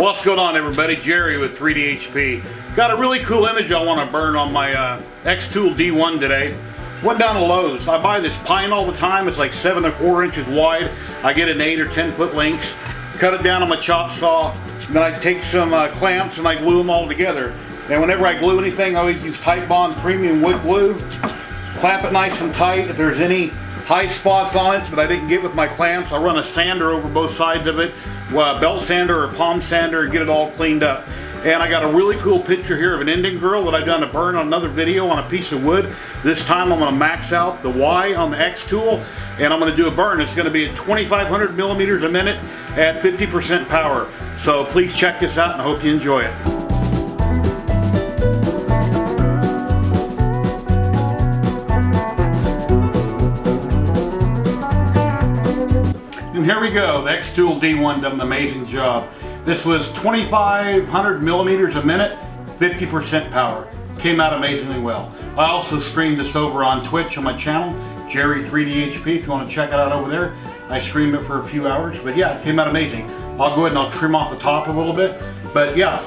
What's going on, everybody? Jerry with 3DHP. Got a really cool image I want to burn on my XTOOL D1 today. Went down to Lowe's. I buy this pine all the time. It's like 7 1/4 inches wide. I get an 8 or 10 foot lengths. Cut it down on my chop saw. And then I take some clamps and I glue them all together. And whenever I glue anything, I always use Titebond premium wood glue. Clamp it nice and tight. If there's any high spots on it that I didn't get with my clamps, I run a sander over both sides of it, belt sander or palm sander, and get it all cleaned up. And I got a really cool picture here of an Indian girl that I've done a burn on another video on a piece of wood. This time I'm going to max out the Y on the XTOOL, and I'm going to do a burn. It's going to be at 2,500 millimeters a minute at 50% power. So please check this out, and I hope you enjoy it. And here we go. The XTOOL D1 done an amazing job. This was 2,500 millimeters a minute, 50% power. Came out amazingly well. I also streamed this over on Twitch on my channel, Jerry 3DHP, if you want to check it out over there. I streamed it for a few hours, but yeah, it came out amazing. I'll go ahead and I'll trim off the top a little bit. But yeah,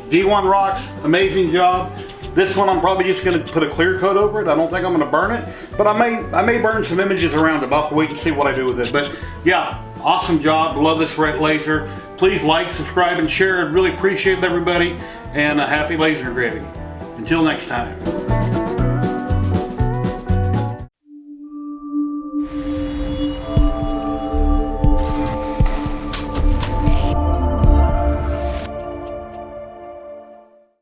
D1 rocks, amazing job. This one I'm probably just going to put a clear coat over it. I don't think I'm going to burn it, but I may burn some images around it. I'll have to wait and see what I do with it. But yeah, awesome job. Love this red laser. Please like, subscribe, and share. I'd really appreciate it, everybody. And a happy laser engraving. Until next time.